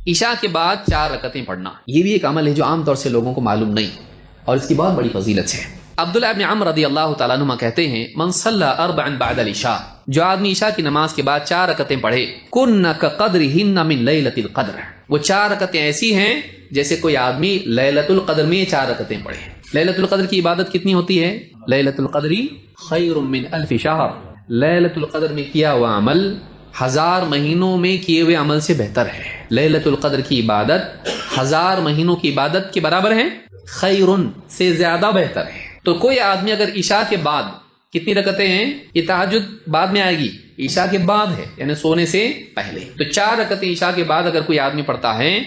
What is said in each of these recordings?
عشاء کے بعد 4 رکعتیں پڑھنا یہ بھی ایک عمل ہے جو عام طور سے لوگوں کو معلوم نہیں، اور اس کی بہت بڑی فضیلت ہے۔ عبداللہ ابن عمرو رضی اللہ تعالیٰ عنہ کہتے ہیں من صلی 4 بعد العشاء، جو آدمی عشاء کی نماز کے بعد 4 رکعتیں پڑھے، کن کقدرہن من لیلۃ القدر، وہ 4 رکعتیں ایسی ہیں جیسے کوئی آدمی لیلۃ القدر میں 4 رکعتیں پڑھے۔ لیلۃ القدر کی عبادت کتنی ہوتی ہے؟ لیلۃ القدر خیر من الف شہر، لیلۃ القدر میں کیا ہوا عمل 1000 مہینوں میں کیے ہوئے عمل سے بہتر ہے۔ لیلۃ القدر کی عبادت 1000 مہینوں کی عبادت کے برابر ہے، خیرن سے زیادہ بہتر ہے۔ تو کوئی آدمی اگر عشاء کے بعد کتنی رکعتیں ہیں؟ یہ تہجد بعد میں آئے گی، عشاء کے بعد ہے یعنی سونے سے پہلے، تو 4 رکعتیں عشاء کے بعد اگر کوئی آدمی پڑھتا ہے،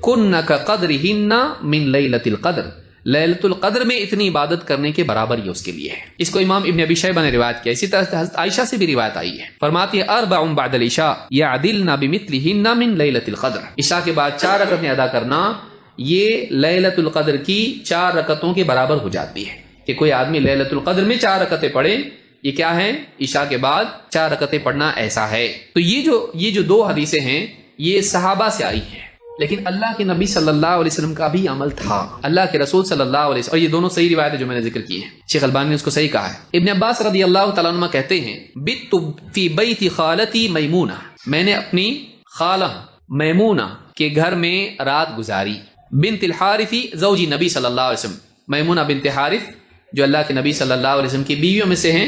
کن کقدرہن من لیلۃ القدر، لیلۃ القدر میں اتنی عبادت کرنے کے برابر یہ اس کے لیے ہے۔ اس کو امام ابن ابی شیبہ نے روایت کیا، اسی طرح حضرت عائشہ سے بھی روایت آئی ہے، فرماتی ہے 4 بعد العشاء یعدلن بمثلہن من لیلۃ القدر، عشاء کے بعد 4 رکعتیں ادا کرنا یہ لیلۃ القدر کی 4 رکعتوں کے برابر ہو جاتی ہے۔ کہ کوئی آدمی لیلۃ القدر میں 4 رکعتیں پڑھے، یہ کیا ہے؟ عشاء کے بعد 4 رکعتیں پڑھنا ایسا ہے۔ تو یہ جو 2 حدیثیں ہیں یہ صحابہ سے آئی ہیں، لیکن اللہ کے نبی صلی اللہ علیہ وسلم کا بھی عمل تھا، اللہ کے رسول صلی اللہ علیہ وسلم، اور یہ دونوں صحیح روایتیں جو میں نے ذکر کی ہیں، شیخ البانی نے اس کو صحیح کہا ہے۔ ابن عباس رضی اللہ تعالیٰ عنہ کہتے ہیں بت فی بیت خالتی میمونہ، میں نے اپنی خالہ میمونہ کے گھر میں رات گزاری، بنت الحارث زوجی نبی صلی اللہ علیہ وسلم، میمونہ بنت حارث جو اللہ کے نبی صلی اللہ علیہ وسلم کی بیویوں میں سے ہیں،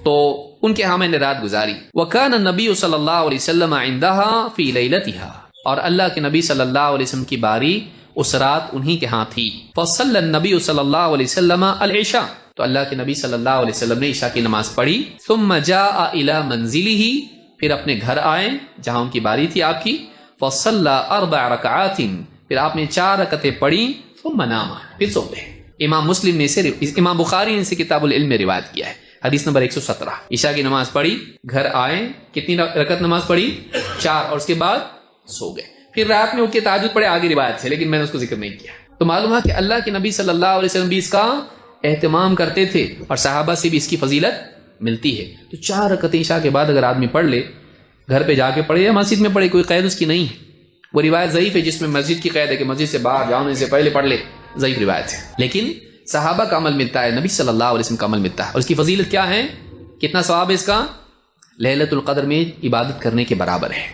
تو ان کے ہاں میں نے رات گزاری۔ وکان النبی صلی اللہ علیہ وسلم عندها فی لیلتها، اور اللہ کے نبی صلی اللہ علیہ وسلم کی باری اس رات انہی کے ہاں تھی۔ فصلی النبی صلی اللہ علیہ وسلم العشاء، تو اللہ کے نبی صلی اللہ علیہ وسلم نے عشاء کی نماز پڑھی۔ ثم جاء الى منزلہ، پھر اپنے گھر آئے جہاں ان کی باری تھی آپ کی۔ فصلی 4 رکعات، پھر آپ نے 4 رکعتیں پڑھی۔ ثم نام، پھر سو گئے۔ امام مسلم نے اسے، امام بخاری نے اسے کتاب العلم میں روایت کیا ہے، حدیث نمبر 117۔ عشاء کی نماز پڑھی، گھر آئے، کتنی رکعت نماز پڑھی؟ 4، اور اس کے بعد سو گئے۔ پھر رات میں اٹھ کے تہجد پڑھے، آگے روایت ہے لیکن میں نے اس کو ذکر نہیں کیا۔ تو معلوم ہے کہ اللہ کے نبی صلی اللہ علیہ وسلم بھی اس کا اہتمام کرتے تھے، اور صحابہ سے بھی اس کی فضیلت ملتی ہے۔ تو 4 رکعتیں عشاء کے بعد اگر آدمی پڑھ لے، گھر پہ جا کے پڑھے یا مسجد میں پڑھے، کوئی قید اس کی نہیں ہے۔ وہ روایت ضعیف ہے جس میں مسجد کی قید ہے کہ مسجد سے باہر جانے سے پہلے پڑھ لے، ضعیف روایت ہے، لیکن صحابہ کا عمل ملتا ہے، نبی صلی اللہ علیہ وسلم کا عمل ملتا ہے، اور اس کی فضیلت کیا ہے؟ کتنا ثواب ہے اس کا؟ لیلۃ القدر میں عبادت کرنے کے برابر ہے۔